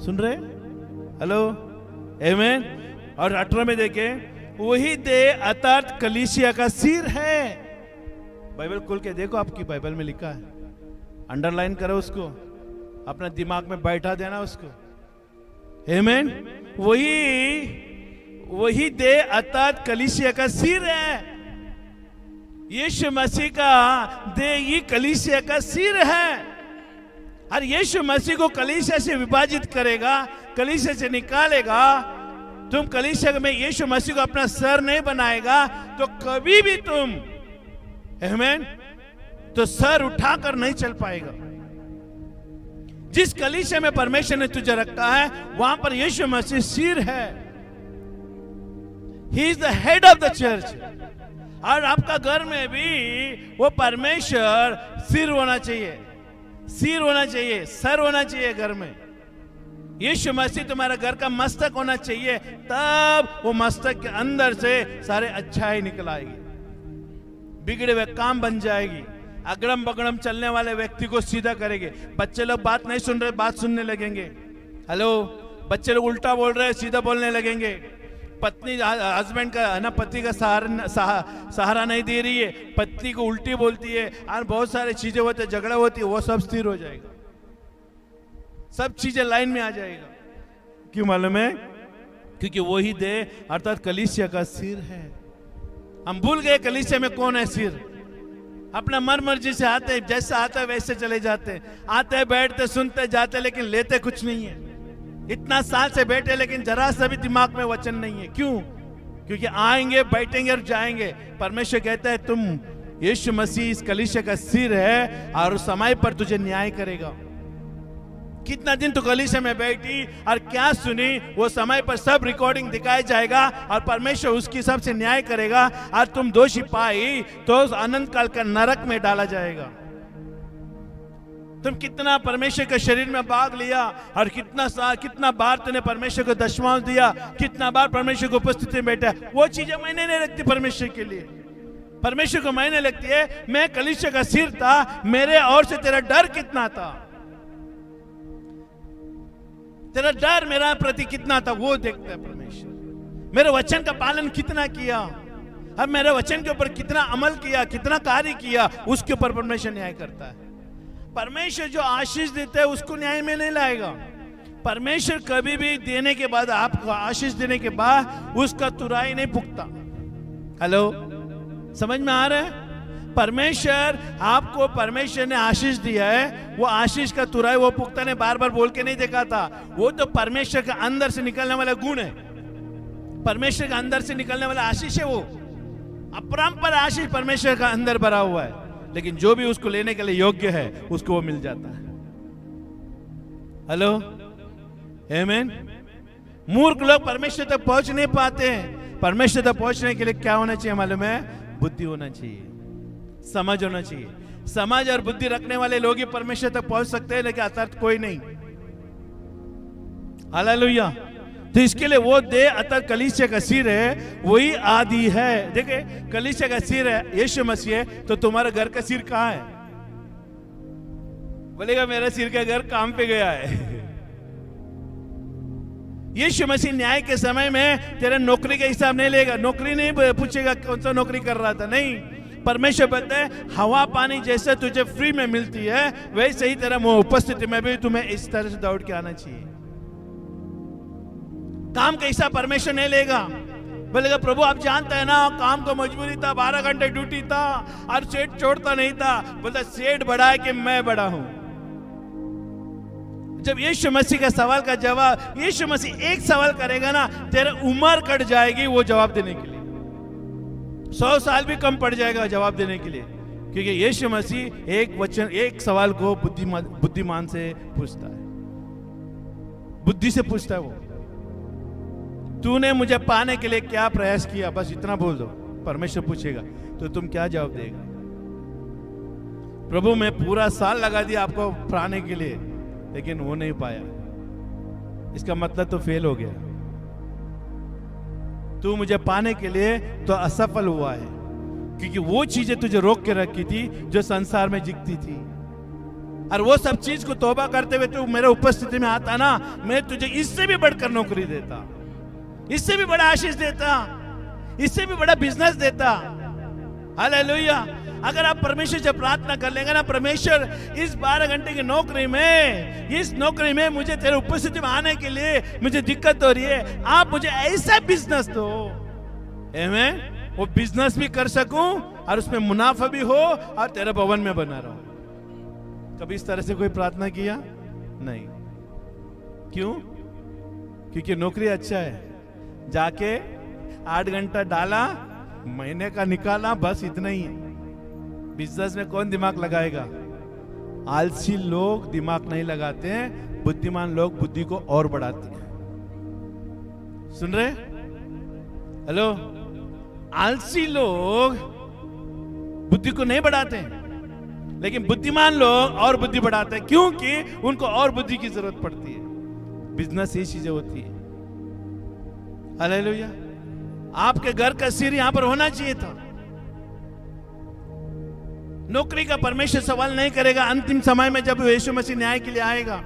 [SPEAKER 1] सुन रहे? हेलो, आमीन। और 18 में देखे, वही देह अर्थात कलीसिया का सिर है। बाइबल खोल के देखो, आपकी बाइबल में लिखा है, अंडरलाइन करो उसको, अपने दिमाग में बैठा देना उसको। आमीन। वही देह अर्थात कलीसिया का सिर है। यीशु मसीह का देह ही कलीसिया का सिर है। और यीशु मसीह को कलीसिया से विभाजित करेगा, कलीसिया से निकालेगा। तुम कलीसिया में यीशु मसीह को अपना सर नहीं बनाएगा तो कभी भी तुम, आमीन, तो सर उठाकर नहीं चल पाएगा। जिस कलीसिया में परमेश्वर ने तुझे रखा है, वहां पर यीशु मसीह सिर है। He is the head of the church. और आपका घर में भी वो परमेश्वर सिर होना चाहिए, सिर होना चाहिए, सर होना चाहिए घर में। यीशु मसीह तुम्हारा घर का मस्तक होना चाहिए, तब वो मस्तक के अंदर से सारे अच्छाई निकल आएगी, बिगड़े हुए काम बन जाएगी, अगड़म बगड़म चलने वाले व्यक्ति को सीधा करेंगे। बच्चे लोग बात नहीं सुन रहे, बात सुनने लगेंगे। हेलो, बच्चे लोग उल्टा बोल रहे हैं, सीधा बोलने लगेंगे। पत्नी हस्बैंड का है ना, पति का सहारा नहीं दे रही है, पत्नी को उल्टी बोलती है, और बहुत सारी चीजें होती है, झगड़ा होती है, वो सब स्थिर हो जाएगा, सब चीजें लाइन में आ जाएगा। क्यों मालूम है? क्योंकि वही देह अर्थात कलीसिया का सिर है। हम भूल गए कलीसिया में कौन है सिर। अपना मन मर्जी से आते हैं, जैसा आता है वैसे चले जाते हैं, आते हैं, बैठते, सुनते, जाते, लेकिन लेते कुछ नहीं है। इतना साल से बैठे लेकिन जरा सा भी दिमाग में वचन नहीं है। क्यों? क्योंकि आएंगे, बैठेंगे और जाएंगे। परमेश्वर कहता है तुम, यीशु मसीह इस कलीसिया का सिर है और उस समय पर तुझे न्याय करेगा। कितना दिन तू कलीसिया में बैठी और क्या सुनी, वो समय पर सब रिकॉर्डिंग दिखाया जाएगा और परमेश्वर उसकी सबसे न्याय करेगा। और तुम दोषी पाई तो अनंत काल का नरक में डाला जाएगा। तुम कितना परमेश्वर के शरीर में भाग लिया और कितना बार तूने परमेश्वर को दशमांश दिया, कितना बार परमेश्वर की उपस्थिति में बैठा, वो चीजें मैंने नहीं रखती परमेश्वर के लिए। परमेश्वर को मैंने लगती है, मैं कलीसिया का सिर था, मेरे ओर से तेरा डर कितना था, तेरा डर मेरा प्रति कितना था, वो देखता है परमेश्वर। मेरे वचन का पालन कितना किया, अब मेरे वचन के ऊपर कितना अमल किया, कितना कार्य किया, उसके ऊपर परमेश्वर न्याय करता है। परमेश्वर जो आशीष देता है उसको न्याय में नहीं लाएगा। परमेश्वर कभी भी देने के बाद, आपको आशीष देने के बाद उसका तुराई नहीं पुगता। हेलो, समझ में आ रहा है? परमेश्वर आपको, परमेश्वर ने आशीष दिया है, वो आशीष का तुराई वो पुगता ने बार बार बोल के नहीं देखा था। वो तो परमेश्वर के अंदर से निकलने वाला गुण है, परमेश्वर के अंदर से निकलने वाला आशीष है। वो अपरंपार आशीष परमेश्वर का अंदर भरा हुआ है, लेकिन जो भी उसको लेने के लिए योग्य है उसको वो मिल जाता है। हेलो, आमीन। मूर्ख लोग परमेश्वर तक पहुंच नहीं पाते हैं। परमेश्वर तक पहुंचने के लिए क्या होना चाहिए मालूम है? बुद्धि होना चाहिए, समझ होना चाहिए। समझ और बुद्धि रखने वाले लोग ही परमेश्वर तक पहुंच सकते हैं, लेकिन अर्थात कोई नहीं। हालेलुया। तो इसके लिए वो देह अर्थात कलीसिया का सिर है, वही आदि है। देखे, कलीसिया का सिर है यीशु मसीह है, तो तुम्हारा घर का सिर कहाँ है? बोलेगा मेरा सिर का घर काम पे गया है। यीशु मसीह न्याय के समय में तेरा नौकरी का हिसाब नहीं लेगा, नौकरी नहीं पूछेगा कौन सा नौकरी कर रहा था, नहीं। परमेश्वर बोलता है हवा पानी जैसे तुझे फ्री में मिलती है, वैसे ही तेरा उपस्थिति में भी तुम्हें इस तरह से दौड़ के आना चाहिए। काम का हिस्सा परमेश्वर नहीं लेगा। बोलेगा प्रभु आप जानते हैं ना, काम को मजबूरी था, 12 घंटे ड्यूटी था और सेठ छोड़ता नहीं था। बोलता सेठ बड़ा है कि मैं बड़ा हूं। जब यीशु मसीह का सवाल का जवाब, यीशु मसीह एक सवाल करेगा ना, तेरा उम्र कट जाएगी वो जवाब देने के लिए। 100 साल भी कम पड़ जाएगा जवाब देने के लिए, क्योंकि यीशु मसीह एक सवाल को बुद्धिमान से पूछता है, बुद्धि से पूछता है। वो तूने मुझे पाने के लिए क्या प्रयास किया, बस इतना बोल दो। परमेश्वर पूछेगा तो तुम क्या जवाब देगा? प्रभु मैं पूरा साल लगा दिया आपको पाने के लिए, लेकिन वो नहीं पाया, इसका मतलब तो फेल हो गया। तू मुझे पाने के लिए तो असफल हुआ है, क्योंकि वो चीजें तुझे रोक के रखी थी जो संसार में दिखती थी। और वो सब चीज को तौबा करते हुए तू मेरे उपस्थिति में आता ना, मैं तुझे इससे भी बढ़कर नौकरी देता, इससे भी बड़ा आशीष देता, इससे भी बड़ा बिजनेस देता। हालेलुया। अगर आप परमेश्वर से प्रार्थना कर लेंगे ना, परमेश्वर इस 12 घंटे की नौकरी में, इस नौकरी में मुझे तेरे उपस्थिति में आने के लिए मुझे दिक्कत हो रही है, आप मुझे ऐसा बिजनेस दो, आमीन, वो बिजनेस भी कर सकूं और उसमें मुनाफा भी हो और तेरे भवन में बना रहूं। कभी इस तरह से कोई प्रार्थना किया? नहीं। क्यों? क्योंकि नौकरी अच्छा है, जाके 8 घंटा डाला, महीने का निकाला, बस इतना ही है। बिजनेस में कौन दिमाग लगाएगा? आलसी लोग दिमाग नहीं लगाते हैं, बुद्धिमान लोग बुद्धि को और बढ़ाते हैं। सुन रहे? हेलो। आलसी लोग बुद्धि को नहीं बढ़ाते हैं, लेकिन बुद्धिमान लोग और बुद्धि बढ़ाते हैं, क्योंकि उनको और बुद्धि की जरूरत पड़ती है। बिजनेस ये चीजें होती है। हालेलुया। आपके घर का सिर यहां पर होना चाहिए था। नौकरी का परमेश्वर सवाल नहीं करेगा। अंतिम समय में जब यीशु मसीह न्याय के लिए आएगा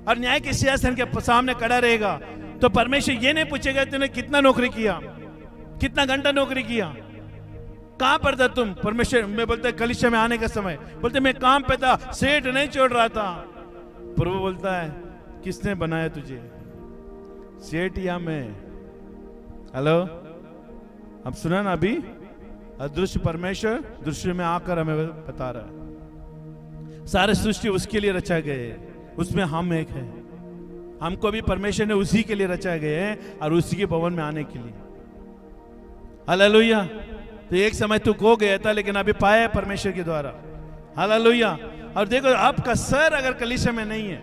[SPEAKER 1] और न्याय के सिंहासन के सामने खड़ा रहेगा, तो परमेश्वर ये नहीं पूछेगा तूने कितना नौकरी किया, कितना घंटा नौकरी किया, कहां पर था तुम। परमेश्वर में बोलते कलीसिया में आने का समय, बोलते मैं काम पे था, सेठ नहीं छोड़ रहा था। प्रभु बोलता है किसने बनाया तुझे, सेठ या मैं? हेलो। अब सुना ना, अभी अदृश्य परमेश्वर दृश्य में आकर हमें बता रहा है सारे सृष्टि उसके लिए रचा गए, उसमें हम एक है। हमको भी परमेश्वर ने उसी के लिए रचा गए हैं और उसी के भवन में आने के लिए। हालेलुया। तो एक समय तू खो गया था, लेकिन अभी पाया परमेश्वर के द्वारा। हालेलुया। और देखो, आपका सर अगर कलीसिया में नहीं है,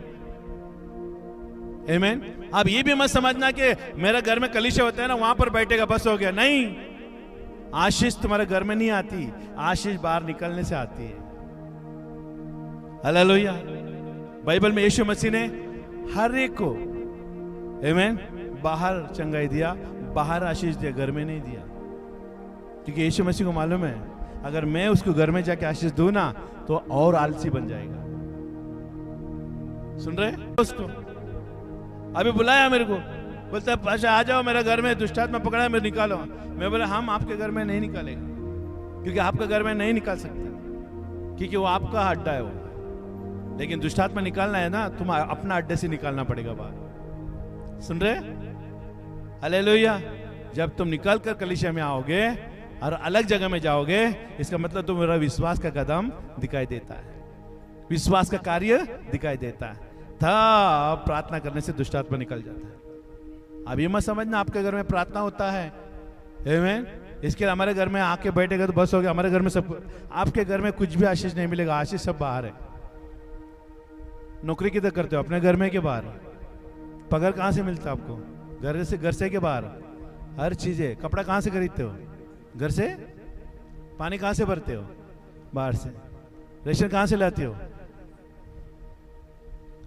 [SPEAKER 1] आमीन, आप ये भी मत समझना कि मेरा घर में कलीसिया होता है ना, वहां पर बैठेगा बस हो गया। नहीं, आशीष तुम्हारे घर में नहीं आती, आशीष बाहर निकलने से आती है। हालेलुया। बाइबल में यीशु मसीह ने हर एक को, आमीन, बाहर चंगाई दिया, बाहर आशीष दिया, घर में नहीं दिया। क्योंकि यीशु मसीह को मालूम है अगर मैं उसको घर में जाके आशीष दूं ना, तो और आलसी बन जाएगा। सुन रहे दोस्तों? अभी बुलाया मेरे को, बोलता है पाशा आ जाओ मेरा घर में दुष्टात्मा पकड़ा है, मैं निकालो। मैं बोला हम आपके घर में नहीं निकालेगा, क्योंकि आपके घर में नहीं निकाल सकते, क्योंकि वो आपका अड्डा है वो। लेकिन दुष्टात्मा निकालना है ना, तुम अपना अड्डे से निकालना पड़ेगा बाहर। सुन रहे? हालेलुया। जब तुम निकल कर कलीसिया में आओगे और अलग जगह में जाओगे, इसका मतलब तुम्हारा विश्वास का कदम दिखाई देता है, विश्वास का कार्य दिखाई देता है, तब प्रार्थना करने से दुष्टात्मा निकल जाता है। अब ये मत समझना आपके घर में प्रार्थना होता है, आमीन, इसके लिए हमारे घर में आके बैठेगा तो बस हो गया, हमारे घर में सब। आपके घर में कुछ भी आशीष नहीं मिलेगा, आशीष सब बाहर है। नौकरी किधर करते हो? अपने घर में के बाहर? पगार कहां से मिलता है आपको? घर से के बाहर? हर चीज है। कपड़ा कहां से खरीदते हो? घर से। पानी कहां से भरते हो? बाहर से। रेशन कहां से लाते हो?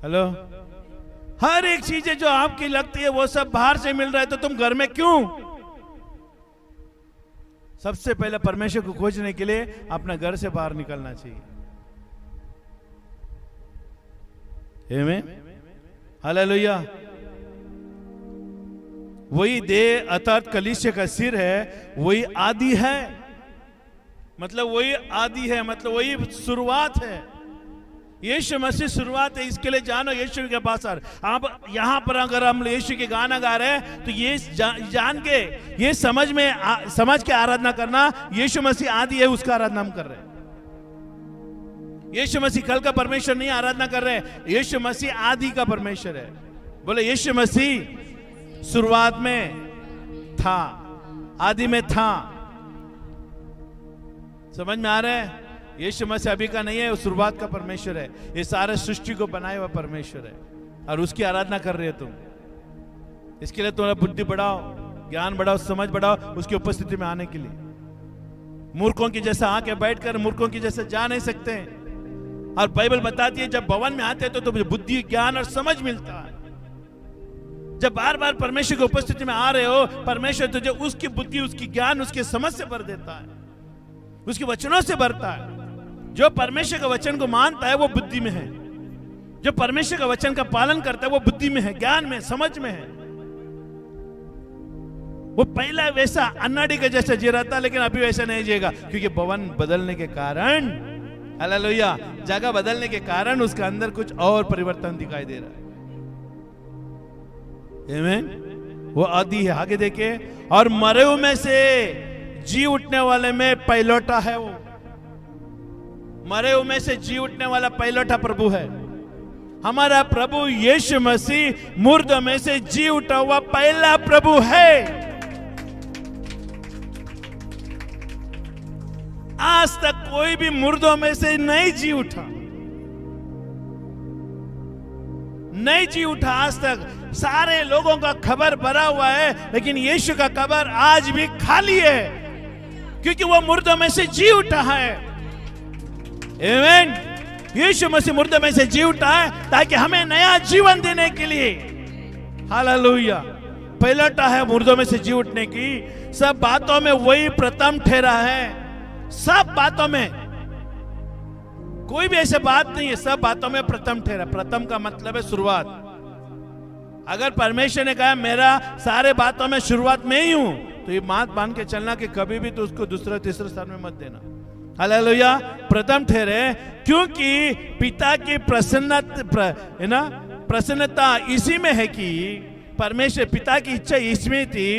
[SPEAKER 1] हेलो। हर एक चीजें जो आपकी लगती है वो सब बाहर से मिल रहा है, तो तुम घर में क्यों? सबसे पहले परमेश्वर को खोजने के लिए अपना घर से बाहर निकलना चाहिए। आमीन। हालेलुया। वही देह अर्थात कलीसिया का सिर है, वही आदि है, मतलब वही आदि है, मतलब वही शुरुआत है। यीशु मसीह शुरुआत है। इसके लिए जानो यीशु के पास। आप यहां पर अगर हम यीशु के गाना गा रहे हैं, तो ये जान के, ये समझ के आराधना करना, यीशु मसीह आदि है, उसका आराधना हम कर रहे हैं। यीशु मसीह कल का परमेश्वर नहीं आराधना कर रहे हैं, यीशु मसीह आदि का परमेश्वर है। बोले यीशु मसीह शुरुआत में था, आदि में था। समझ में आ रहा है? यीशु मसीह अभी का नहीं है, वो शुरुआत का परमेश्वर है। ये सारे सृष्टि को बनाए हुआ परमेश्वर है और उसकी आराधना कर रहे हो तुम। इसके लिए तुम्हारा बुद्धि बढ़ाओ, ज्ञान बढ़ाओ, समझ बढ़ाओ, उसकी उपस्थिति में आने के लिए। मूर्खों की जैसा आके बैठकर मूर्खों की जैसे जा नहीं सकते। और बाइबल बताती है जब भवन में आते हैं तो तुम्हें बुद्धि, ज्ञान और समझ मिलता है। जब बार बार परमेश्वर की उपस्थिति में आ रहे हो, परमेश्वर तुझे उसकी बुद्धि, उसकी ज्ञान, उसके समझ से भर देता है। उसके वचनों से भरता है। जो परमेश्वर के वचन को मानता है वो बुद्धि में है, जो परमेश्वर के वचन का पालन करता है वो बुद्धि में है, ज्ञान में, समझ में है। वो पहला वैसा अन्नाडी के जैसा जी रहा था, लेकिन अभी वैसा नहीं जिएगा, क्योंकि भवन बदलने के कारण, हालेलुया, जगह बदलने के कारण उसके अंदर कुछ और परिवर्तन दिखाई दे रहा है। आमीन। वो आदि है। आगे देखे, और मरे हुए में से जी उठने वाले में पहलौठा है। वो मरे हुए में से जी उठने वाला पहलौठा प्रभु है। हमारा प्रभु यीशु मसीह मुर्दों में से जी उठा हुआ पहला प्रभु है। आज तक कोई भी मुर्दों में से नहीं जी उठा, नहीं जी उठा आज तक। सारे लोगों का खबर भरा हुआ है, लेकिन यीशु का कब्र आज भी खाली है, क्योंकि वो मुर्दों में से जी उठा है। आमीन। यीशु मसीह मुर्दों में से जी उठा है ताकि हमें नया जीवन देने के लिए। हालेलुया। पहलौठा है मुर्दों में से जी उठने की। सब बातों में वही प्रथम ठहरा है। सब बातों में, कोई भी ऐसे बात नहीं है, सब बातों में प्रथम ठहरा। प्रथम का मतलब है शुरुआत। अगर परमेश्वर ने कहा मेरा सारे बातों में शुरुआत में ही हूं, तो ये बात मान के चलना कि कभी भी तो उसको दूसरा तीसरा स्थान में मत देना। हालेलुया। प्रथम ठहरे, क्योंकि पिता की प्रसन्नता इसी में है कि परमेश्वर, पिता की इच्छा इसमें थी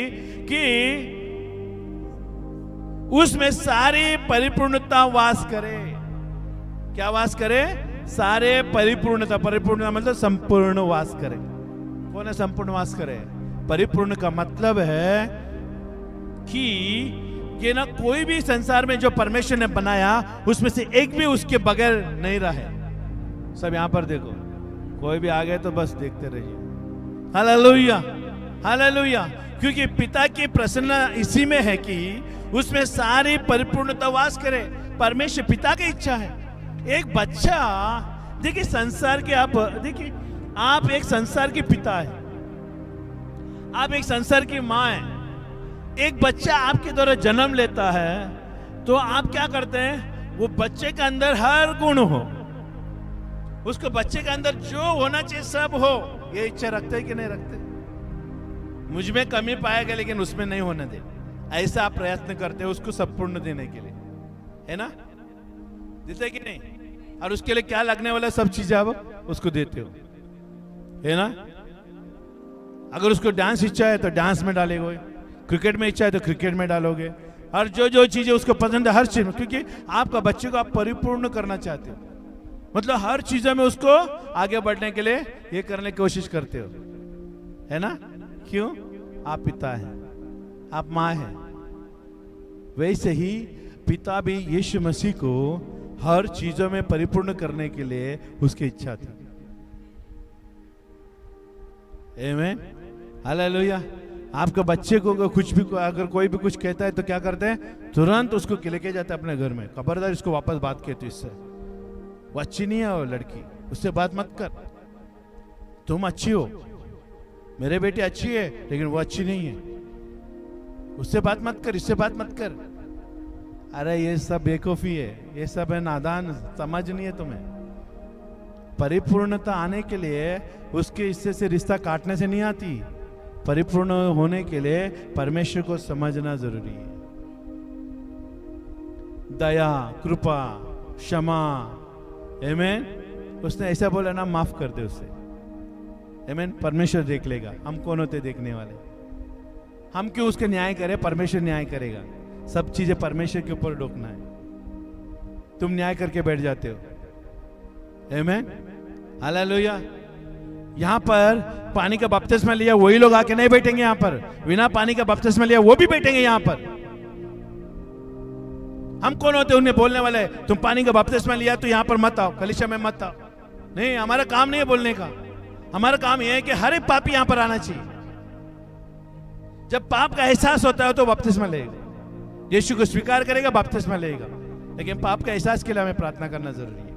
[SPEAKER 1] कि उसमें सारी परिपूर्णता वास करे। क्या वास करे? सारे परिपूर्णता। परिपूर्णता मतलब संपूर्ण वास करे। कौन है संपूर्ण वास करे? परिपूर्ण का मतलब है कि ये ना कोई भी संसार में जो परमेश्वर ने बनाया उसमें से एक भी उसके बगैर नहीं रहा है। सब यहां पर देखो, कोई भी आ गए तो बस देखते रहिए। Hallelujah, hallelujah. क्योंकि पिता की प्रसन्नता इसी में है कि उसमें सारी परिपूर्णता वास करे। परमेश्वर पिता की इच्छा है। एक बच्चा, देखिए संसार के, आप देखिए, आप एक संसार के पिता है, आप एक संसार की माँ है। एक बच्चा आपके द्वारा जन्म लेता है तो आप क्या करते हैं? वो बच्चे के अंदर हर गुण हो, उसको बच्चे के अंदर जो होना चाहिए सब हो, ये इच्छा रखते हैं कि नहीं रखते? मुझ में कमी पाएगा लेकिन उसमें नहीं होने दे, ऐसा आप प्रयत्न करते हो उसको संपूर्ण देने के लिए, है ना? देते कि नहीं? और उसके लिए क्या लगने वाला सब चीजें आप उसको देते हो, है ना? अगर उसको डांस इच्छा है तो डांस में डालेगे, क्रिकेट में इच्छा है तो क्रिकेट में डालोगे, और जो जो चीजें उसको पसंद है हर चीज में, क्योंकि आपका बच्चे को आप परिपूर्ण करना चाहते हो। मतलब हर चीजों में उसको आगे बढ़ने के लिए ये करने की कोशिश करते हो, है ना? क्यों? आप पिता हैं, आप माँ हैं। वैसे ही पिता भी यीशु मसीह को हर चीजों में परिपूर्ण करने के लिए उसकी इच्छा थी। आमीन, हालेलुया। आपके बच्चे को कुछ भी, अगर कोई भी कुछ कहता है तो क्या करते हैं? तुरंत उसको लेके जाते हैं अपने घर में। खबरदार इसको वापस बात कहते, इससे वो अच्छी नहीं है, वो लड़की, उससे बात मत कर। तुम अच्छी हो, मेरे बेटी अच्छी है लेकिन वो अच्छी नहीं है, उससे बात मत कर, इससे बात मत कर। अरे ये सब बेवकूफी है, ये सब है नादान, समझ नहीं है तुम्हें। परिपूर्णता आने के लिए उसके हिस्से से रिश्ता काटने से नहीं आती। परिपूर्ण होने के लिए परमेश्वर को समझना जरूरी है। दया, कृपा, क्षमा, आमीन। उसने ऐसा बोला ना, माफ कर दे उसे, आमीन। परमेश्वर देख लेगा। हम कौन होते देखने वाले? हम क्यों उसके न्याय करें? परमेश्वर न्याय करेगा। सब चीजें परमेश्वर के ऊपर रोकना है। तुम न्याय करके बैठ जाते हो, आमीन, हालेलुया। यहां पर पानी का बपतिस्मा लिया वही लोग आके नहीं बैठेंगे, यहां पर बिना पानी का बपतिस्मा लिया वो भी बैठेंगे यहां पर। हम कौन होते उन्हें बोलने वाले? तुम पानी का बपतिस्मा लिया तो यहां पर मत आओ, कलीसिया में मत आओ। नहीं, हमारा काम नहीं है बोलने का। हमारा काम यह है कि हर एक पापी यहां पर आना चाहिए। जब पाप का एहसास होता है तो बपतिस्मा लेगा, यीशु को स्वीकार करेगा, बपतिस्मा लेगा। लेकिन पाप का एहसास के लिए हमें प्रार्थना करना जरूरी है।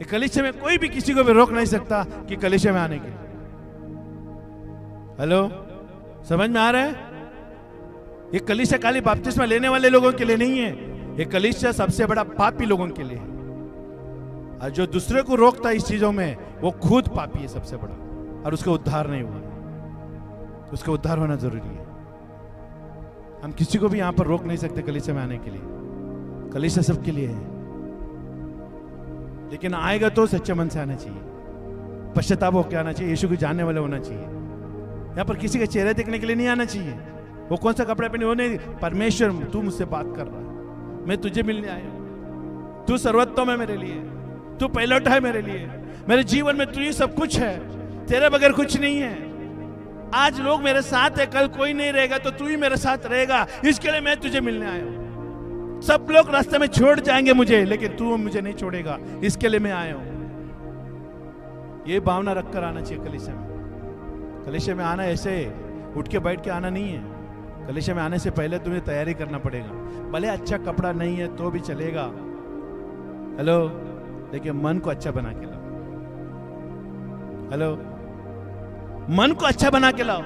[SPEAKER 1] कलीसिया में कोई भी किसी को भी रोक नहीं सकता कि कलीसिया में आने के। हेलो, समझ में आ रहा है? ये कलीसिया खाली बपतिस्मा लेने वाले लोगों के लिए नहीं है, ये कलीसिया सबसे बड़ा पापी लोगों के लिए है। और जो दूसरे को रोकता है इस चीजों में, वो खुद पापी है सबसे बड़ा, और उसका उद्धार नहीं हुआ। उसका उद्धार होना जरूरी है। हम किसी को भी यहां पर रोक नहीं सकते कलीसिया में आने के लिए। कलीसिया सबके लिए है, लेकिन आएगा तो सच्चे मन से आना चाहिए, पश्चाताप होकर आना चाहिए, यीशु को जानने वाले होना चाहिए। यहां पर किसी के चेहरे देखने के लिए नहीं आना चाहिए। वो कौन सा कपड़ा पहने, वो नहीं। परमेश्वर, तू मुझसे बात कर रहा है, मैं तुझे मिलने आया हूं, तू सर्वोत्तम है मेरे लिए, तू पहलौठा है मेरे लिए, मेरे जीवन में तू ही सब कुछ है, तेरे बगैर कुछ नहीं है। आज लोग मेरे साथ है, कल कोई नहीं रहेगा, तो तू ही मेरे साथ रहेगा, इसके लिए मैं तुझे मिलने आया हूं। सब लोग रास्ते में छोड़ जाएंगे मुझे, लेकिन तू मुझे नहीं छोड़ेगा, इसके लिए मैं आया हूं। ये भावना रखकर आना चाहिए कलीसिया में। कलीसिया में आना ऐसे उठ के बैठ के आना नहीं है। कलीसिया में आने से पहले तुम्हें तैयारी करना पड़ेगा। भले अच्छा कपड़ा नहीं है तो भी चलेगा, हेलो, लेकिन मन को अच्छा बना के लाओ। हेलो, मन को अच्छा बना के लाओ,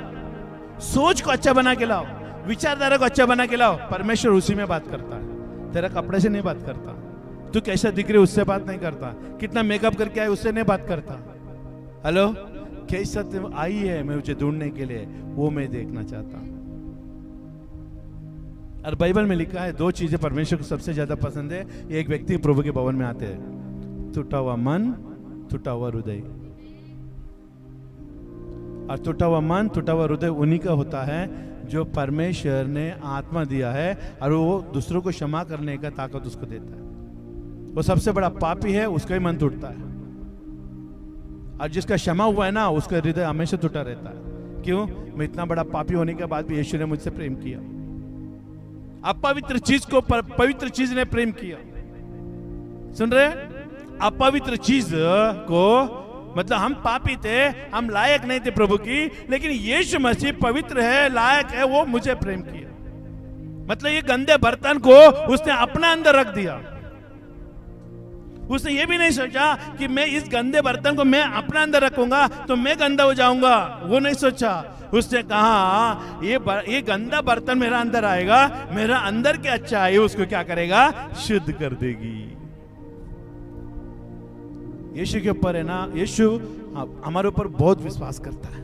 [SPEAKER 1] सोच को अच्छा बना के लाओ, विचारधारा को अच्छा बना के लाओ। परमेश्वर उसी में बात करता है, तेरा कपड़े से नहीं बात करता। तू कैसा दिख रही उससे बात नहीं करता, कितना मेकअप करके आए उससे नहीं बात करता। हेलो, कैसा आई है मैं मुझे ढूंढने के लिए, वो मैं देखना चाहता हूं। और बाइबल में लिखा है 2 चीजें परमेश्वर को सबसे ज्यादा पसंद है। एक व्यक्ति प्रभु के भवन में आते हैं, टूटा हुआ मन, टूटा हुआ हृदय। और टूटा हुआ मन, टूटा हुआ हृदय उन्हीं का होता है जो परमेश्वर ने आत्मा दिया है, और वो दूसरों को क्षमा करने का ताकत उसको देता है। वो सबसे बड़ा पापी है, उसका ही मन टूटता है। और जिसका क्षमा हुआ है ना, उसका हृदय हमेशा टूटा रहता है। क्यों? मैं इतना बड़ा पापी होने के बाद भी यीशु ने मुझसे प्रेम किया। अपवित्र चीज को पवित्र चीज ने प्रेम किया। सुन रहे? अपवित्र चीज को, मतलब हम पापी थे, हम लायक नहीं थे प्रभु की, लेकिन यीशु मसीह पवित्र है, लायक है, वो मुझे प्रेम किया। मतलब ये गंदे बर्तन को उसने अपना अंदर रख दिया। उसने ये भी नहीं सोचा कि मैं इस गंदे बर्तन को मैं अपना अंदर रखूंगा तो मैं गंदा हो जाऊंगा, वो नहीं सोचा। उसने कहा ये गंदा बर्तन मेरा अंदर आएगा, मेरा अंदर क्या अच्छा है उसको क्या करेगा, शुद्ध कर देगी। यीशु के ऊपर है ना, यीशु हमारे ऊपर बहुत विश्वास करता है।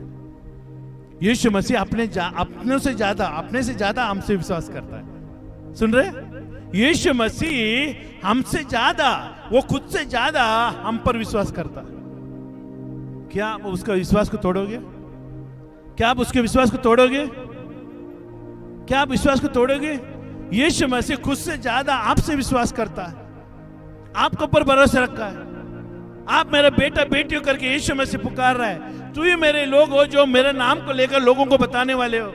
[SPEAKER 1] यीशु मसीह अपने से ज्यादा हमसे विश्वास करता है। सुन रहे? यीशु मसीह हमसे ज्यादा, वो खुद से ज्यादा हम पर विश्वास करता है। क्या आप उसका विश्वास को तोड़ोगे? क्या आप उसके विश्वास को तोड़ोगे? क्या आप विश्वास को तोड़ोगे? यीशु मसीह खुद से ज्यादा आपसे विश्वास करता है, आपके ऊपर भरोसा रखा है। आप मेरे बेटा बेटियों करके यीशु मसीह पुकार रहा है। तू ही मेरे लोग हो जो मेरे नाम को लेकर लोगों को बताने वाले हो,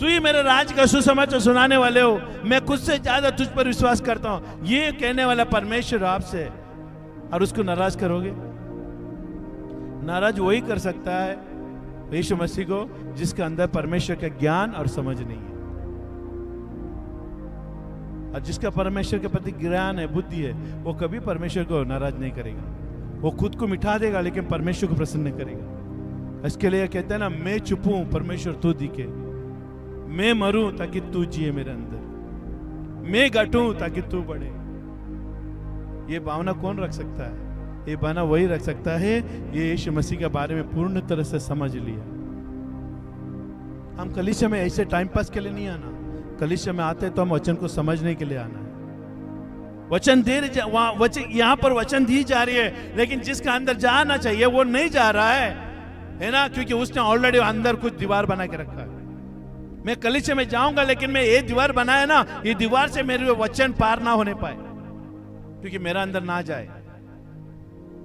[SPEAKER 1] तू ही मेरे राज का सुसमाचार सुनाने वाले हो, मैं खुद से ज्यादा तुझ पर विश्वास करता हूं। ये कहने वाला परमेश्वर आपसे, और उसको नाराज करोगे? नाराज वही कर सकता है यीशु मसीह को जिसके अंदर परमेश्वर का ज्ञान और समझ नहीं है। और जिसका परमेश्वर के प्रति ज्ञान है, बुद्धि है, वो कभी परमेश्वर को नाराज नहीं करेगा। वो खुद को मिटा देगा लेकिन परमेश्वर को प्रसन्न नहीं करेगा। इसके लिए कहते हैं ना, मैं चुपूं परमेश्वर तू दिखे, मैं मरूं ताकि तू जिए मेरे अंदर, मैं घटूं ताकि तू बढ़े। ये भावना कौन रख सकता है? ये भावना वही रख सकता है ये यीशु मसीह के बारे में पूर्ण तरह से समझ लिया। हम कलीसिया में ऐसे टाइम पास के लिए नहीं आना। कलीसिया में आते तो हम वचन को समझने के लिए आना है। वचन यहाँ पर वचन दी जा रही है, लेकिन जिसका अंदर जाना चाहिए वो नहीं जा रहा है ना, क्योंकि उसने ऑलरेडी अंदर कुछ दीवार बना के रखा है। मैं कलीसिया में जाऊंगा लेकिन मैं ये दीवार बनाया ना, ये दीवार से मेरे वचन पार ना होने पाए, क्योंकि मेरा अंदर ना जाए।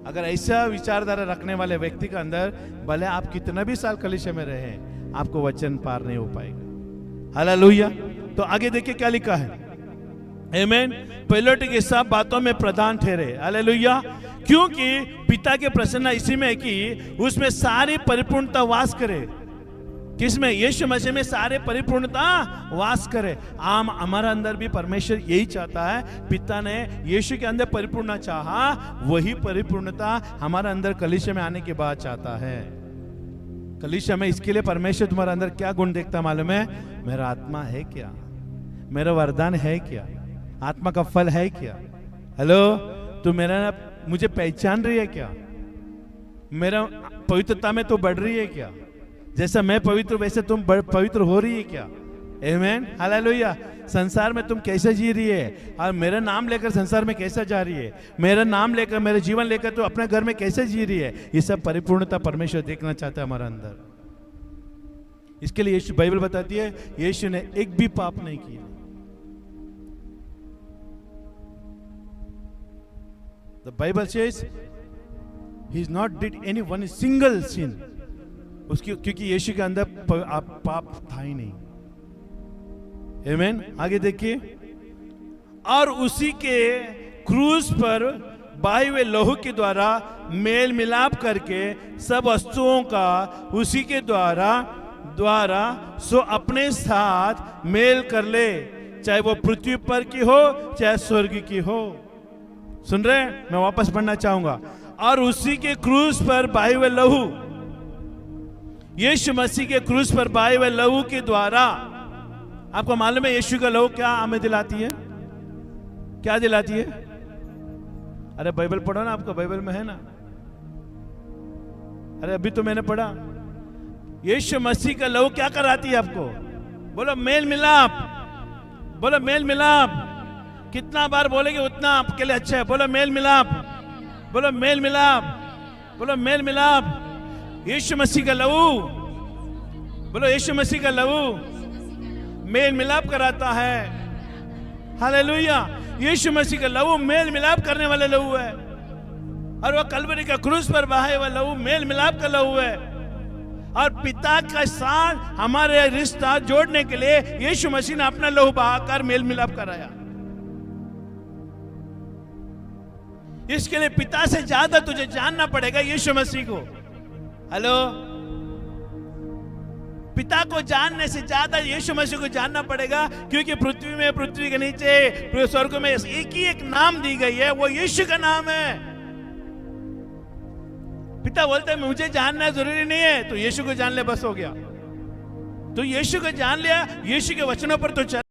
[SPEAKER 1] अगर ऐसा विचारधारा रखने वाले व्यक्ति का अंदर, भले आप कितना भी साल कलीसिया में रहे, आपको वचन पार नहीं हो पाएगा। हालेलुया। तो आगे देखिए क्या लिखा है, आमीन। पहलौठे के सब बातों में प्रधान ठहरे, हालेलुया, क्योंकि पिता के प्रसन्नता इसी में है कि उसमें सारी परिपूर्णता वास करे। किसमें? यीशु मसीह में सारे परिपूर्णता वास करे। हमारा अंदर भी परमेश्वर यही चाहता है। पिता ने यीशु के अंदर परिपूर्णता चाहा, वही परिपूर्णता हमारा अंदर कलीसिया में आने के बाद चाहता है। कलीसिया में इसके लिए परमेश्वर तुम्हारे अंदर क्या गुण देखता मालूम है? मेरा आत्मा है क्या? मेरा वरदान है क्या? आत्मा का फल है क्या? हेलो, तू मुझे पहचान रही है क्या? मेरा पवित्रता में तो बढ़ रही है क्या? जैसा मैं पवित्र वैसे तुम पवित्र हो रही है क्या? आमेन, हालेलुया। संसार में तुम कैसे जी रही है और मेरा नाम लेकर संसार में कैसे जा रही है? मेरा नाम लेकर, मेरा जीवन लेकर तो अपने घर में कैसे जी रही है? ये सब परिपूर्णता परमेश्वर देखना चाहता है हमारे अंदर। इसके लिए यीशु, बाइबल बताती है, यीशु ने एक भी पाप नहीं किया। The Bible says he is not did any one single sin. क्योंकि यीशु के अंदर पाप था ही नहीं। आमीन। आगे देखिए, और उसी के क्रूस पर बहाए हुए लहू के द्वारा मेल मिलाप करके सब वस्तुओं का उसी के द्वारा सो अपने साथ मेल कर ले, चाहे वो पृथ्वी पर की हो चाहे स्वर्ग की हो। सुन रहे हैं? मैं वापस पढ़ना चाहूंगा। और उसी के क्रूस पर बहाए हुए लहू, यीशु मसीह के क्रूस पर बहाए हुए लहू के द्वारा, आपको मालूम है यीशु का लहू क्या हमें दिलाती है? क्या दिलाती है? अरे बाइबल पढ़ो ना, आपका बाइबल में है ना। अरे अभी तो मैंने पढ़ा। यीशु मसीह का लहू क्या कराती है आपको? बोलो मेल मिलाप, बोलो मेल मिलाप। कितना बार बोलेंगे उतना आपके लिए अच्छा है। बोलो मेल मिलाप, बोलो मेल मिलाप, बोलो मेल मिलाप। यीशु मसीह का लहू, बोलो यीशु मसीह का लहू मेल मिलाप कराता है। हालेलुया। यीशु मसीह का लहू मेल मिलाप करने वाले लहू है, और वह कलवरी का क्रूस पर बहाया हुआ लहू मेल मिलाप का लहू है। और पिता का साथ हमारे रिश्ता जोड़ने के लिए यीशु मसीह ने अपना लहू बहाकर मेल मिलाप कराया। इसके लिए पिता से ज्यादा तुझे जानना पड़ेगा यीशु मसीह को। हेलो, पिता को जानने से ज्यादा यीशु मसीह को जानना पड़ेगा, क्योंकि पृथ्वी में, पृथ्वी के नीचे, स्वर्ग में एक ही एक नाम दी गई है, वो यीशु का नाम है। पिता बोलते हैं मुझे जानना जरूरी नहीं है, तो यीशु को जान ले, बस हो गया। तो यीशु को जान लिया, यीशु के वचनों पर तो चल।